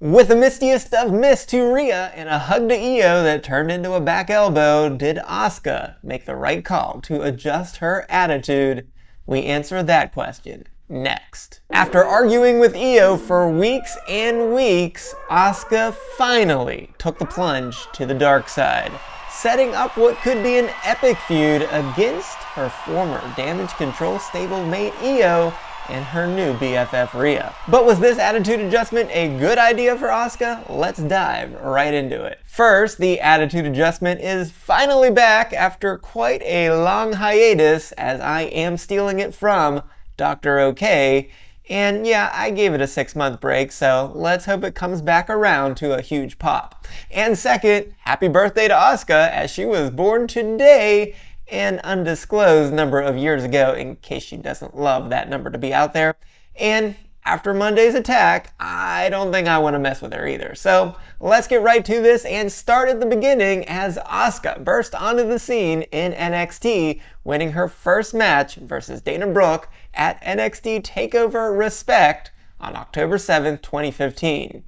With the mistiest of mists to Rhea and a hug to Iyo that turned into a back elbow, did Asuka make the right call to adjust her attitude? We answer that question next. After arguing with Iyo for weeks and weeks, Asuka finally took the plunge to the dark side, setting up what could be an epic feud against her former Damage Control stablemate Iyo and her new BFF Rhea. But was this attitude adjustment a good idea for Asuka? Let's dive right into it. First, the attitude adjustment is finally back after quite a long hiatus, as I am stealing it from Doktor O'Kay. And yeah, I gave it a 6-month break, so let's hope it comes back around to a huge pop. And second, happy birthday to Asuka, as she was born today, an undisclosed number of years ago, in case she doesn't love that number to be out there. And after Monday's attack, I don't think I want to mess with her either. So let's get right to this and start at the beginning, as Asuka burst onto the scene in NXT, winning her first match versus Dana Brooke at NXT TakeOver Respect on October 7th, 2015.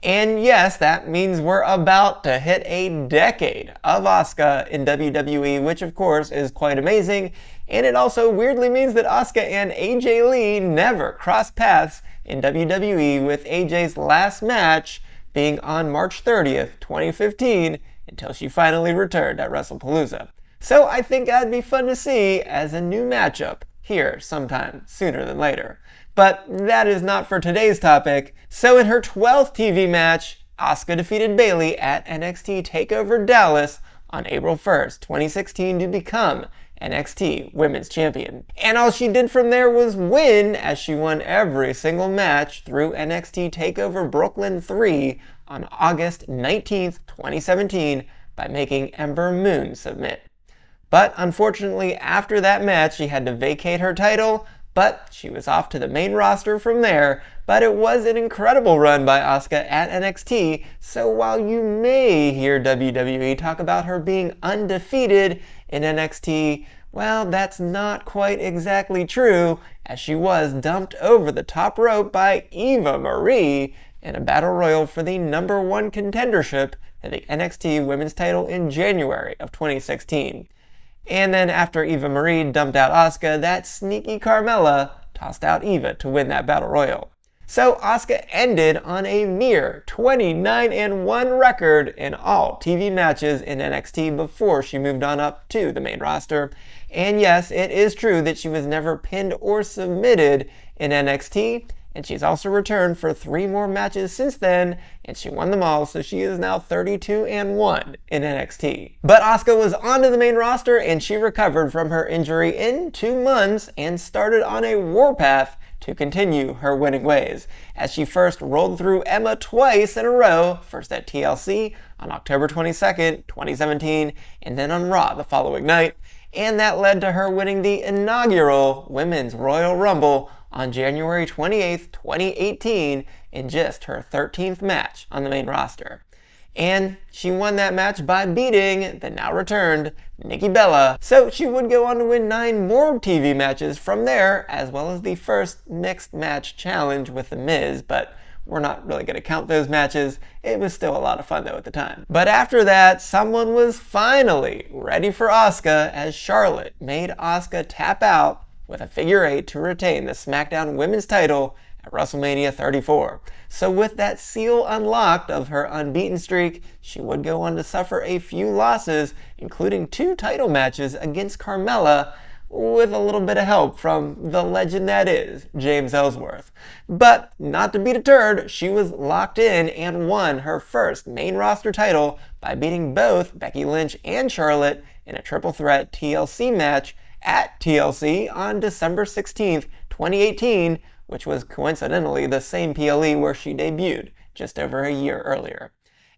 And yes, that means we're about to hit a decade of Asuka in WWE, which of course is quite amazing. And it also weirdly means that Asuka and AJ Lee never crossed paths in WWE, with AJ's last match being on March 30th, 2015, until she finally returned at WrestlePalooza. So I think that'd be fun to see as a new matchup here sometime sooner than later. But that is not for today's topic. So in her 12th TV match, Asuka defeated Bayley at NXT TakeOver Dallas on April 1st, 2016 to become NXT Women's Champion. And all she did from there was win, as she won every single match through NXT TakeOver Brooklyn 3 on August 19th, 2017 by making Ember Moon submit. But unfortunately, after that match, she had to vacate her title, but she was off to the main roster from there. But it was an incredible run by Asuka at NXT, so while you may hear WWE talk about her being undefeated in NXT, well, that's not quite exactly true, as she was dumped over the top rope by Eva Marie in a battle royal for the #1 contendership to the NXT Women's title in January of 2016. And then after Eva Marie dumped out Asuka, that sneaky Carmella tossed out Eva to win that battle royal. So Asuka ended on a mere 29-1 record in all TV matches in NXT before she moved on up to the main roster. And yes, it is true that she was never pinned or submitted in NXT, and she's also returned for 3 more matches since then, and she won them all, so she is now 32-1 in NXT. But Asuka was onto the main roster, and she recovered from her injury in 2 months and started on a warpath to continue her winning ways, as she first rolled through Emma twice in a row, first at TLC on October 22nd, 2017, and then on Raw the following night, and that led to her winning the inaugural Women's Royal Rumble on January 28th, 2018, in just her 13th match on the main roster. And she won that match by beating the now returned Nikki Bella, so she would go on to win 9 more TV matches from there, as well as the first mixed match challenge with The Miz, but we're not really going to count those matches. It was still a lot of fun though at the time. But after that, someone was finally ready for Asuka, as Charlotte made Asuka tap out with a figure 8 to retain the SmackDown Women's title at WrestleMania 34. So with that seal unlocked of her unbeaten streak, she would go on to suffer a few losses, including 2 title matches against Carmella, with a little bit of help from the legend that is James Ellsworth. But not to be deterred, she was locked in and won her first main roster title by beating both Becky Lynch and Charlotte in a triple threat TLC match at TLC on December 16th, 2018, which was coincidentally the same PLE where she debuted just over a year earlier.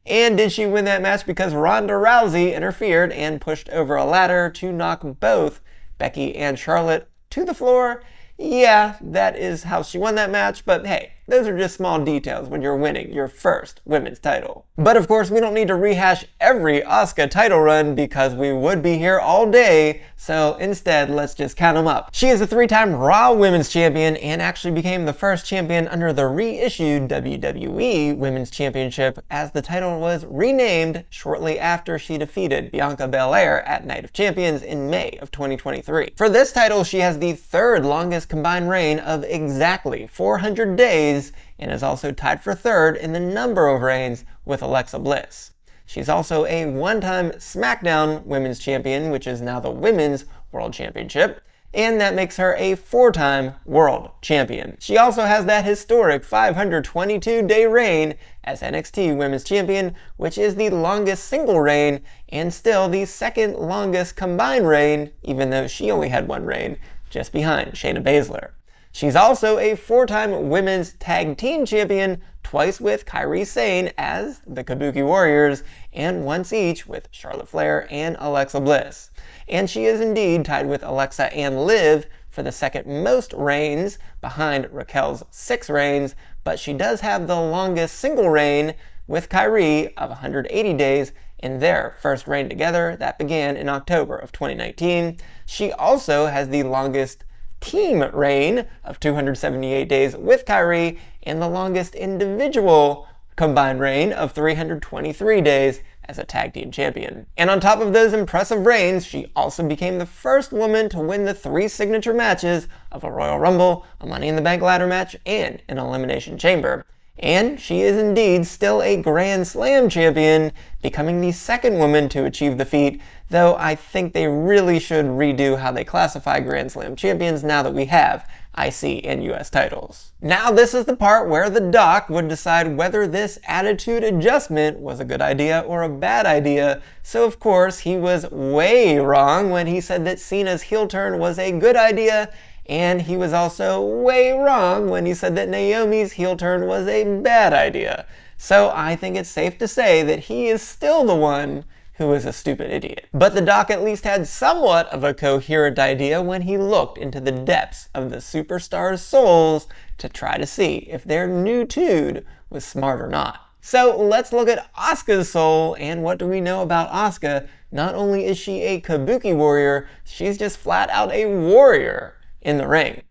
And did she win that match because Ronda Rousey interfered and pushed over a ladder to knock both Becky and Charlotte to the floor? Yeah, that is how she won that match, but hey, Those are just small details when you're winning your first women's title. But of course, we don't need to rehash every Asuka title run because we would be here all day, so instead, let's just count them up. She is a 3-time Raw Women's Champion and actually became the first champion under the reissued WWE Women's Championship, as the title was renamed shortly after she defeated Bianca Belair at Night of Champions in May of 2023. For this title, she has the 3rd longest combined reign of exactly 400 days and is also tied for 3rd in the number of reigns with Alexa Bliss. She's also a 1-time SmackDown Women's Champion, which is now the Women's World Championship, and that makes her a 4-time World Champion. She also has that historic 522-day reign as NXT Women's Champion, which is the longest single reign and still the 2nd longest combined reign, even though she only had 1 reign, just behind Shayna Baszler. She's also a 4-time Women's Tag Team Champion, twice with Kairi Sane as the Kabuki Warriors, and once each with Charlotte Flair and Alexa Bliss. And she is indeed tied with Alexa and Liv for the 2nd most reigns, behind Raquel's 6 reigns, but she does have the longest single reign with Kairi of 180 days in their first reign together that began in October of 2019. She also has the longest team reign of 278 days with Kairi and the longest individual combined reign of 323 days as a tag team champion. And on top of those impressive reigns, she also became the first woman to win the 3 signature matches of a Royal Rumble, a Money in the Bank ladder match, and an Elimination Chamber. And she is indeed still a Grand Slam champion, becoming the 2nd woman to achieve the feat, though I think they really should redo how they classify Grand Slam champions now that we have IC and US titles. Now this is the part where the doc would decide whether this attitude adjustment was a good idea or a bad idea, so of course he was way wrong when he said that Cena's heel turn was a good idea, and he was also way wrong when he said that Naomi's heel turn was a bad idea. So I think it's safe to say that he is still the one who is a stupid idiot. But the doc at least had somewhat of a coherent idea when he looked into the depths of the superstars' souls to try to see if their new dude was smart or not. So let's look at Asuka's soul, and what do we know about Asuka? Not only is she a Kabuki warrior, she's just flat out a warrior in the ring,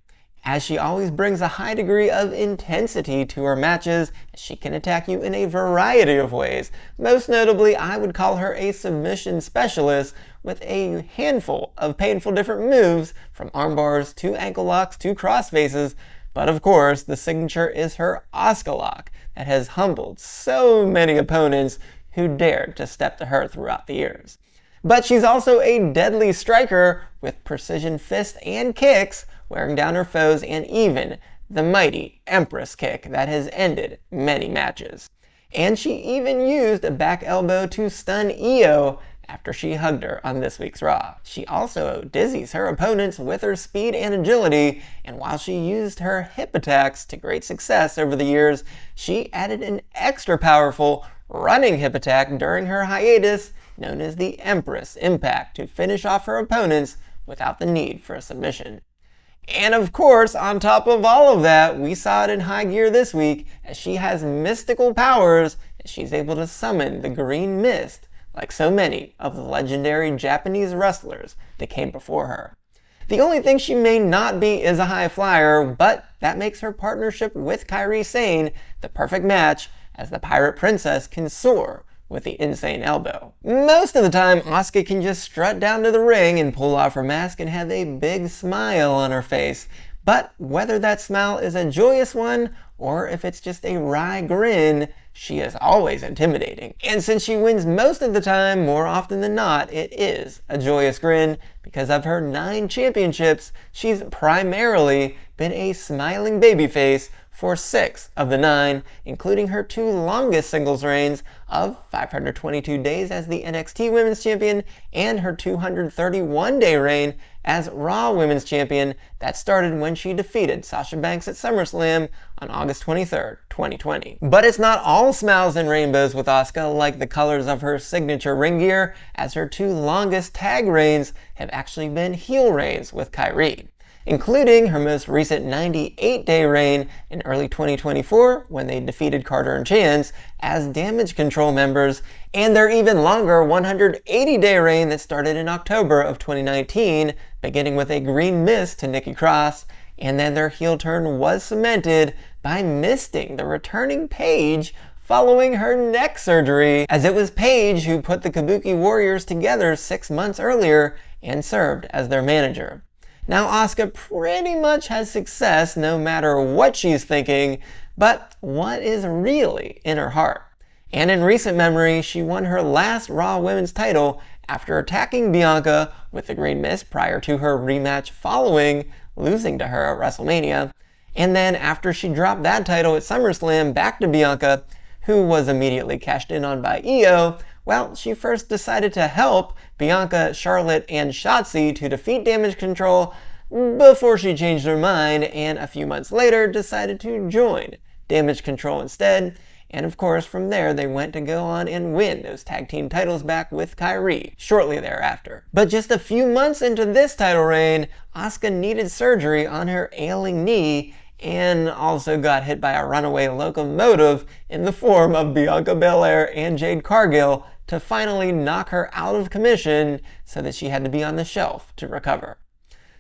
as she always brings a high degree of intensity to her matches. She can attack you in a variety of ways. Most notably, I would call her a submission specialist with a handful of painful different moves, from arm bars to ankle locks to crossfaces. But of course, the signature is her Asuka Lock that has humbled so many opponents who dared to step to her throughout the years. But she's also a deadly striker with precision fists and kicks, wearing down her foes, and even the mighty Empress kick that has ended many matches. And she even used a back elbow to stun Iyo after she hugged her on this week's Raw. She also dizzies her opponents with her speed and agility, and while she used her hip attacks to great success over the years, she added an extra powerful running hip attack during her hiatus, known as the Empress Impact, to finish off her opponents without the need for a submission. And of course, on top of all of that, we saw it in high gear this week, as she has mystical powers, and she's able to summon the green mist, like so many of the legendary Japanese wrestlers that came before her. The only thing she may not be is a high flyer, but that makes her partnership with Kairi Sane the perfect match, as the Pirate Princess can soar with the insane elbow. Most of the time, Asuka can just strut down to the ring and pull off her mask and have a big smile on her face. But whether that smile is a joyous one, or if it's just a wry grin, she is always intimidating. And since she wins most of the time, more often than not, it is a joyous grin. Because of her 9 championships, she's primarily been a smiling babyface for 6 of the 9, including her 2 longest singles reigns of 522 days as the NXT Women's Champion and her 231-day reign as Raw Women's Champion that started when she defeated Sasha Banks at SummerSlam on August 23rd, 2020. But it's not all smiles and rainbows with Asuka, like the colors of her signature ring gear, as her 2 longest tag reigns have actually been heel reigns with Kairi. including her most recent 98-day reign in early 2024 when they defeated Carter and Chance as Damage Control members, and their even longer 180-day reign that started in October of 2019, beginning with a green mist to Nikki Cross, and then their heel turn was cemented by misting the returning Paige following her neck surgery, as it was Paige who put the Kabuki Warriors together 6 months earlier and served as their manager. Now Asuka pretty much has success no matter what she's thinking, but what is really in her heart? And in recent memory, she won her last Raw Women's title after attacking Bianca with the Green Mist prior to her rematch following losing to her at WrestleMania. And then after she dropped that title at SummerSlam back to Bianca, who was immediately cashed in on by Iyo, well, she first decided to help Bianca, Charlotte, and Shotzi to defeat Damage Control before she changed her mind, and a few months later decided to join Damage Control instead. And of course, from there, they went to go on and win those tag team titles back with Kairi shortly thereafter. But just a few months into this title reign, Asuka needed surgery on her ailing knee and also got hit by a runaway locomotive in the form of Bianca Belair and Jade Cargill to finally knock her out of commission so that she had to be on the shelf to recover.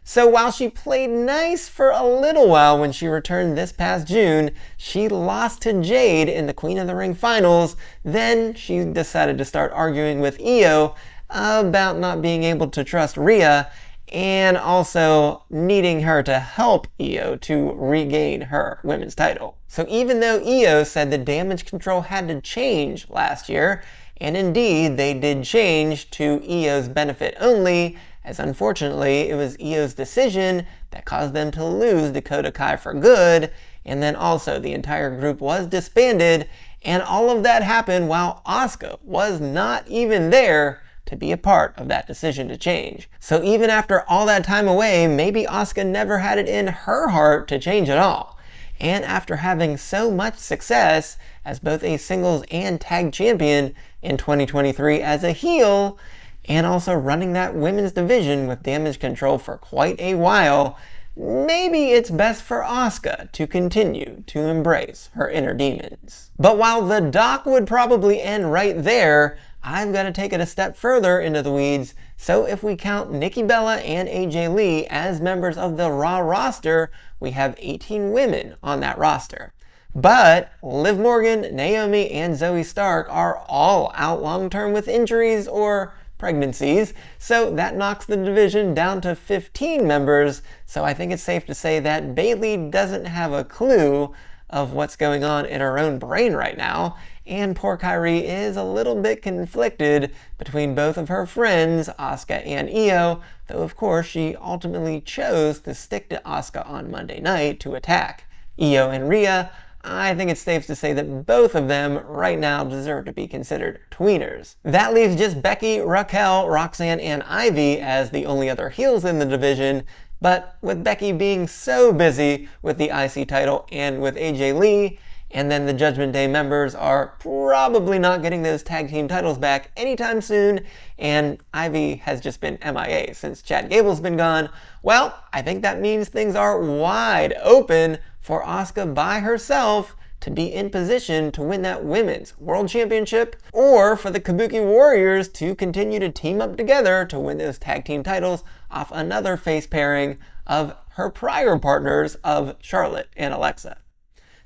So while she played nice for a little while when she returned this past June, she lost to Jade in the Queen of the Ring finals. Then she decided to start arguing with Iyo about not being able to trust Rhea and also needing her to help Iyo to regain her women's title. So even though Iyo said the Damage Control had to change last year, and indeed they did change to Iyo's benefit only, as unfortunately it was Iyo's decision that caused them to lose Dakota Kai for good, and then also the entire group was disbanded, and all of that happened while Asuka was not even there to be a part of that decision to change. So even after all that time away, maybe Asuka never had it in her heart to change at all. And after having so much success as both a singles and tag champion in 2023 as a heel, and also running that women's division with Damage Control for quite a while, maybe it's best for Asuka to continue to embrace her inner demons. But while the doc would probably end right there, I've got to take it a step further into the weeds. So if we count Nikki Bella and AJ Lee as members of the Raw roster, we have 18 women on that roster. But Liv Morgan, Naomi, and Zoe Stark are all out long-term with injuries or pregnancies, so that knocks the division down to 15 members. So I think it's safe to say that Bayley doesn't have a clue of what's going on in her own brain right now, and poor Kairi is a little bit conflicted between both of her friends, Asuka and Iyo, though of course she ultimately chose to stick to Asuka on Monday night to attack Iyo and Rhea. I think it's safe to say that both of them right now deserve to be considered tweeners. That leaves just Becky, Raquel, Roxanne, and Ivy as the only other heels in the division, but with Becky being so busy with the IC title and with AJ Lee, and then the Judgment Day members are probably not getting those tag team titles back anytime soon, and Ivy has just been MIA since Chad Gable's been gone. Well, I think that means things are wide open for Asuka by herself to be in position to win that Women's World Championship, or for the Kabuki Warriors to continue to team up together to win those tag team titles off another face pairing of her prior partners of Charlotte and Alexa.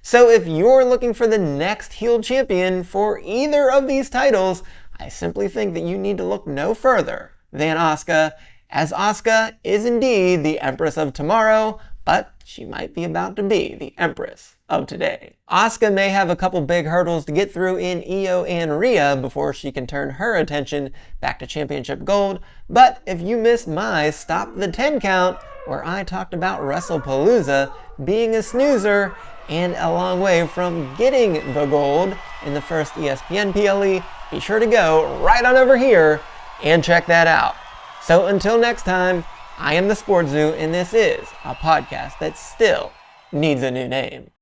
So if you're looking for the next heel champion for either of these titles, I simply think that you need to look no further than Asuka, as Asuka is indeed the Empress of tomorrow, but she might be about to be the Empress of today. Asuka may have a couple big hurdles to get through in Iyo and Rhea before she can turn her attention back to championship gold, but if you missed my Stop the 10 count, where I talked about WrestlePalooza being a snoozer and a long way from getting the gold in the first ESPN PLE, be sure to go right on over here and check that out. So until next time, I am the SportsZu, and this is a podcast that still needs a new name.